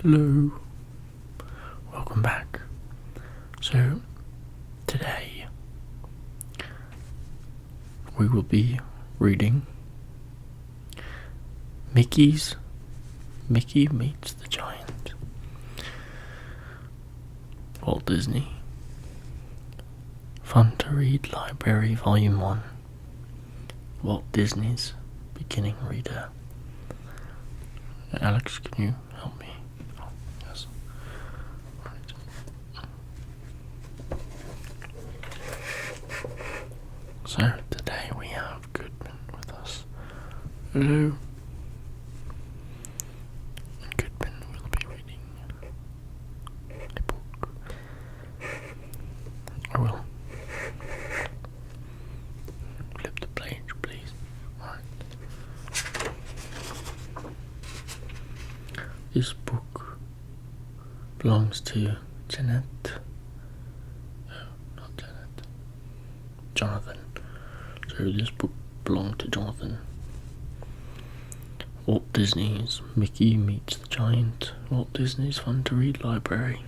Hello, welcome back. So, today we will be reading Mickey Meets the Giant. Walt Disney. Fun to Read Library Volume 1. Walt Disney's Beginning Reader. Alex, can you help me? Oh, yes. Right. So, today we have Gudmund with us. Hello. And Gudmund will be reading a book. I will flip the page, please. Alright. This book belongs to Jeanette. Oh, not Jeanette. Jonathan. So this book belonged to Jonathan. Walt Disney's Mickey Meets the Giant. Walt Disney's Fun to Read Library.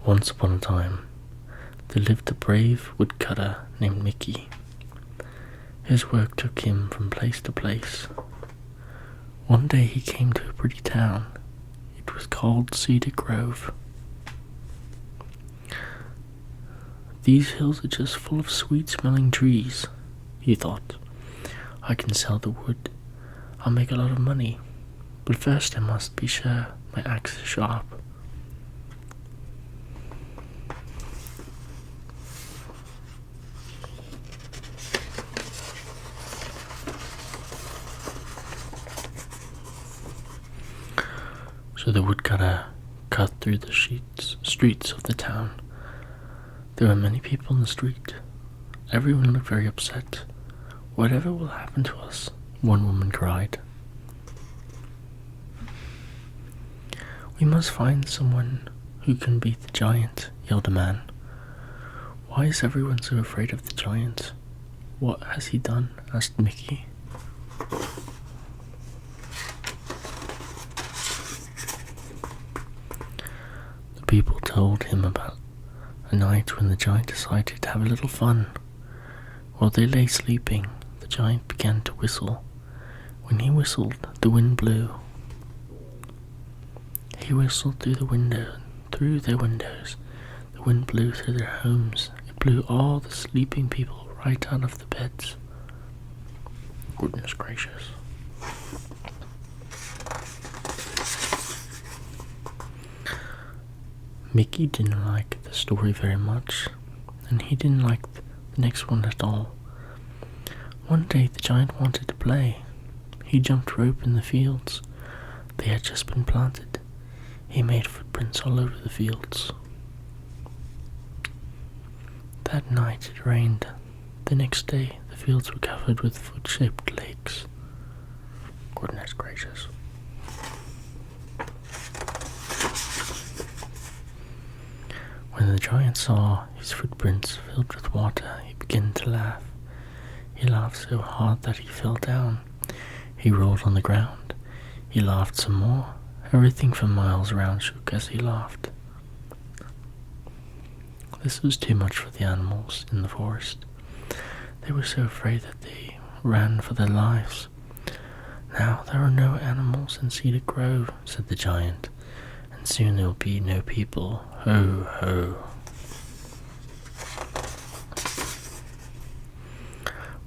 Once upon a time, there lived a brave woodcutter named Mickey. His work took him from place to place. One day he came to a pretty town. It was called Cedar Grove. These hills are just full of sweet-smelling trees, he thought. I can sell the wood. I'll make a lot of money. But first I must be sure my axe is sharp. So the woodcutter cut through the streets of the town. There were many people in the street. Everyone looked very upset. Whatever will happen to us? One woman cried. We must find someone who can beat the giant, yelled a man. Why is everyone so afraid of the giant? What has he done? Asked Mickey. People told him about a night when the giant decided to have a little fun. While they lay sleeping, the giant began to whistle. When he whistled, the wind blew. He whistled through their windows. The wind blew through their homes. It blew all the sleeping people right out of the beds. Goodness gracious. Mickey didn't like the story very much, and he didn't like the next one at all. One day the giant wanted to play. He jumped rope in the fields. They had just been planted. He made footprints all over the fields. That night it rained. The next day the fields were covered with foot-shaped lakes. Goodness gracious. When the giant saw his footprints filled with water, he began to laugh. He laughed so hard that he fell down. He rolled on the ground. He laughed some more. Everything for miles around shook as he laughed. This was too much for the animals in the forest. They were so afraid that they ran for their lives. Now there are no animals in Cedar Grove, said the giant. And soon there will be no people. Ho, ho.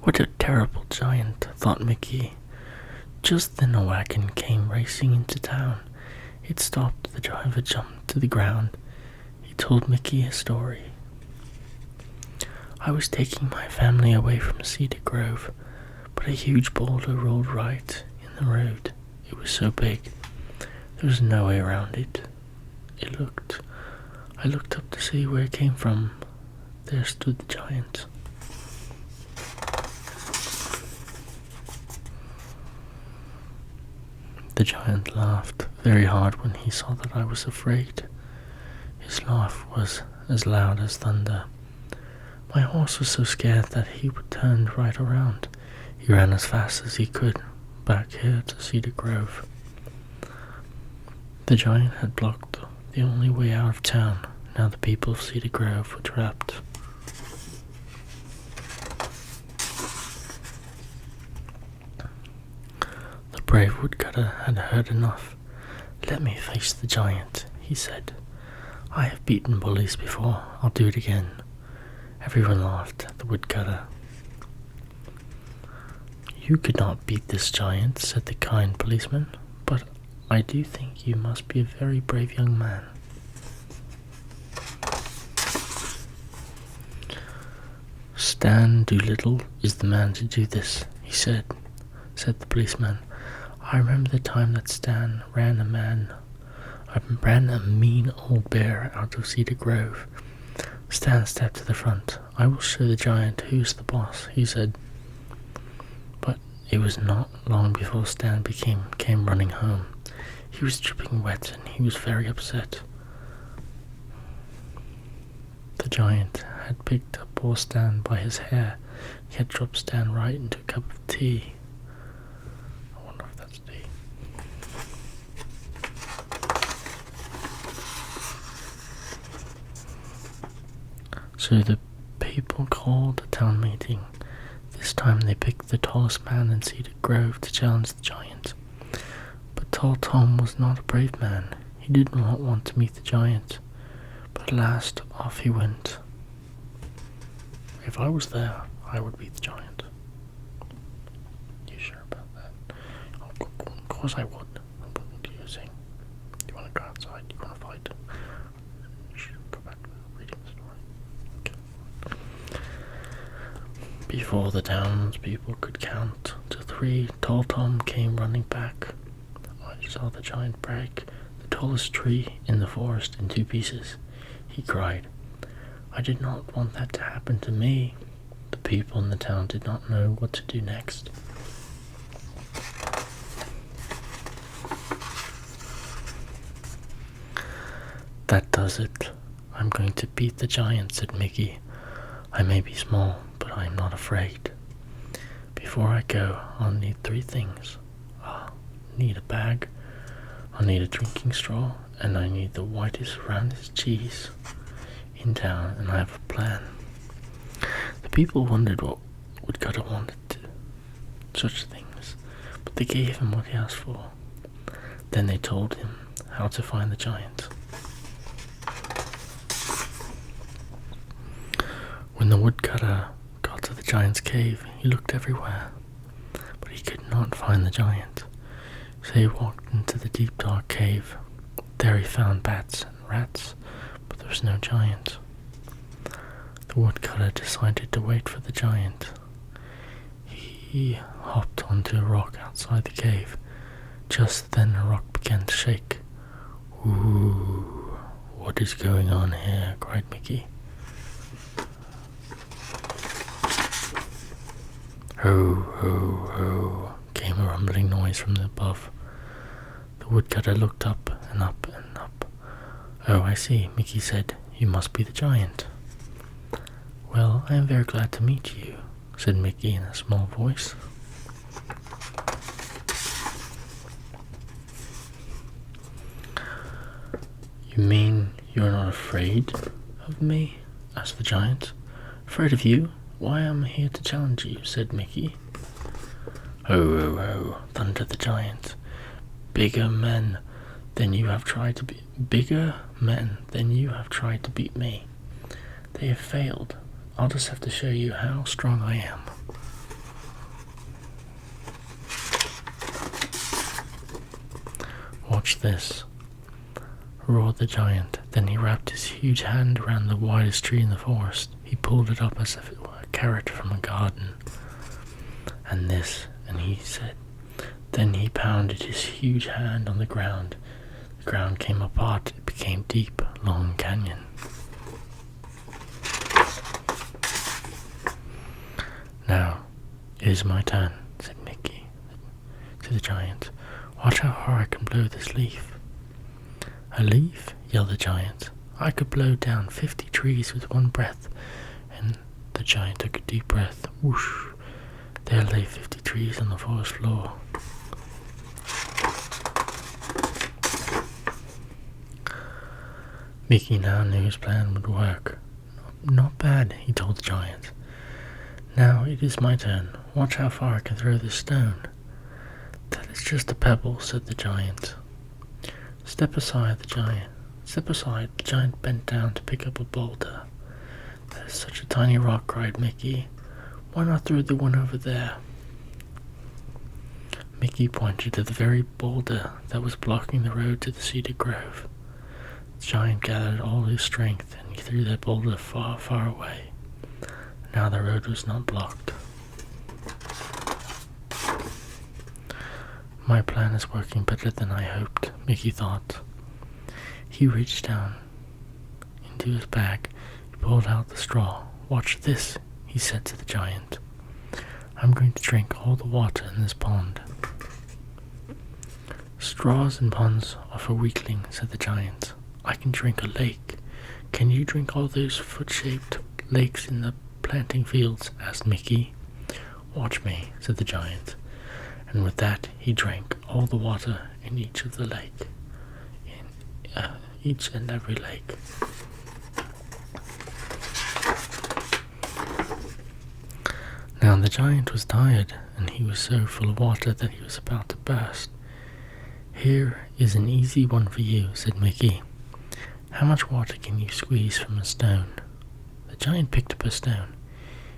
What a terrible giant, thought Mickey. Just then a wagon came racing into town. It stopped. The driver jumped to the ground. He told Mickey a story. I was taking my family away from Cedar Grove, but a huge boulder rolled right in the road. It was so big. There was no way around it. I looked up to see where it came from. There stood the giant. The giant laughed very hard when he saw that I was afraid. His laugh was as loud as thunder. My horse was so scared that he turned right around. He ran as fast as he could back here to Cedar Grove. The giant had blocked the only way out of town. Now the people of Cedar Grove were trapped. The brave woodcutter had heard enough. "Let me face the giant," he said. "I have beaten bullies before. I'll do it again." Everyone laughed at the woodcutter. "You could not beat this giant," said the kind policeman, "but I do think you must be a very brave young man." "Stan Doolittle is the man to do this," said the policeman. "I remember the time that Stan ran a mean old bear out of Cedar Grove." Stan stepped to the front. "I will show the giant who's the boss," he said. But it was not long before Stan came running home. He was dripping wet and he was very upset. The giant had picked up poor Stan by his hair. He had dropped Stan right into a cup of tea. I wonder if that's tea. So the people called a town meeting. This time they picked the tallest man in Cedar Grove to challenge the giant. But Tall Tom was not a brave man. He did not want to meet the giant. But at last off he went. "If I was there, I would beat the giant." "You sure about that?" Of course I would." "What do you think? Do you want to go outside? Do you want to fight?" "You should go back to reading the story." Okay. Before the townspeople could count to 3, Tall Tom came running back. I saw the giant break the tallest tree in the forest in 2 pieces. He cried, "I did not want that to happen to me." The people in the town did not know what to do next. "That does it. I'm going to beat the giant," said Mickey. "I may be small, but I'm not afraid. Before I go, I'll need 3 things. I'll need a bag, I'll need a drinking straw, and I need the whitest, roundest cheese in town, and I have a plan." The people wondered what Woodcutter wanted, such things, but they gave him what he asked for. Then they told him how to find the giant. When the woodcutter got to the giant's cave, he looked everywhere, but he could not find the giant. So he walked into the deep dark cave. There he found bats and rats, but there was no giant. The woodcutter decided to wait for the giant. He hopped onto a rock outside the cave. Just then the rock began to shake. "Ooh, what is going on here?" cried Mickey. "Ho, ho, ho," came a rumbling noise from above. The woodcutter looked up and up and up. "Oh, I see," Mickey said. "You must be the giant." "Well, I am very glad to meet you," said Mickey in a small voice. "You mean you're not afraid of me?" asked the giant. "Afraid of you? Why, I'm here to challenge you," said Mickey. "Ho, ho, ho," thundered the giant. Bigger men than you have tried to beat me. They have failed. I'll just have to show you how strong I am." "Watch this," roared the giant. Then he wrapped his huge hand around the widest tree in the forest. He pulled it up as if it were a carrot from a garden. And he said. Then he pounded his huge hand on the ground. The ground came apart. It became deep, long canyon. "Now, it is my turn," said Mickey to the giant. "Watch how hard I can blow this leaf." "A leaf?" yelled the giant. "I could blow down 50 trees with one breath." And the giant took a deep breath. Whoosh! There lay 50 trees on the forest floor. Mickey now knew his plan would work. Not bad, he told the giant. Now it is my turn. Watch how far I can throw this stone. That is just a pebble, said the giant. Step aside, the giant. Step aside. The giant bent down to pick up a boulder. That is such a tiny rock, cried Mickey. Why not throw the one over there? Mickey pointed to the very boulder that was blocking the road to the Cedar Grove. The giant gathered all his strength and he threw that boulder far, far away. Now the road was not blocked. My plan is working better than I hoped, Mickey thought. He reached down into his bag. He pulled out the straw. Watch this, he said to the giant. I'm going to drink all the water in this pond. Straws and ponds are for weaklings, said the giant. I can drink a lake. Can you drink all those foot-shaped lakes in the planting fields? Asked Mickey. Watch me, said the giant. And with that he drank all the water in each of the lake. In each and every lake. Now the giant was tired, and he was so full of water that he was about to burst. Here is an easy one for you, said Mickey. How much water can you squeeze from a stone? The giant picked up a stone.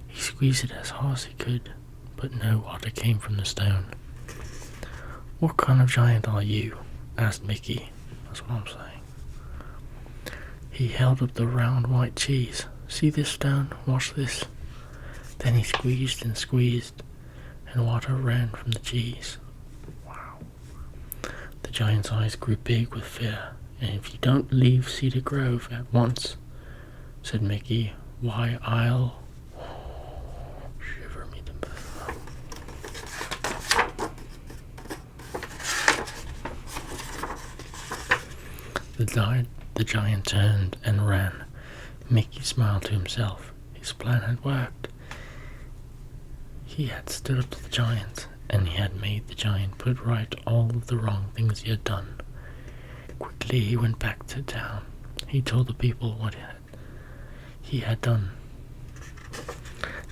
He squeezed it as hard as he could, but no water came from the stone. What kind of giant are you? Asked Mickey. That's what I'm saying. He held up the round white cheese. See this stone? Watch this. Then he squeezed and squeezed, and water ran from the cheese. Wow. The giant's eyes grew big with fear. And if you don't leave Cedar Grove at once, said Mickey, why I'll... Shiver me timbers. The giant turned and ran. Mickey smiled to himself. His plan had worked. He had stood up to the giant, and he had made the giant put right all of the wrong things he had done. Quickly he went back to town. He told the people what he had done.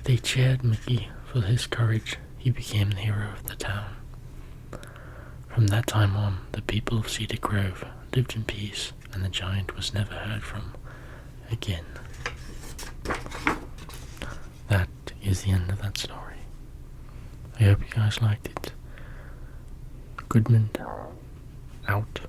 They cheered Mickey for his courage. He became the hero of the town. From that time on, the people of Cedar Grove lived in peace, and the giant was never heard from again. That is the end of that story. I hope you guys liked it. Gudmund, out.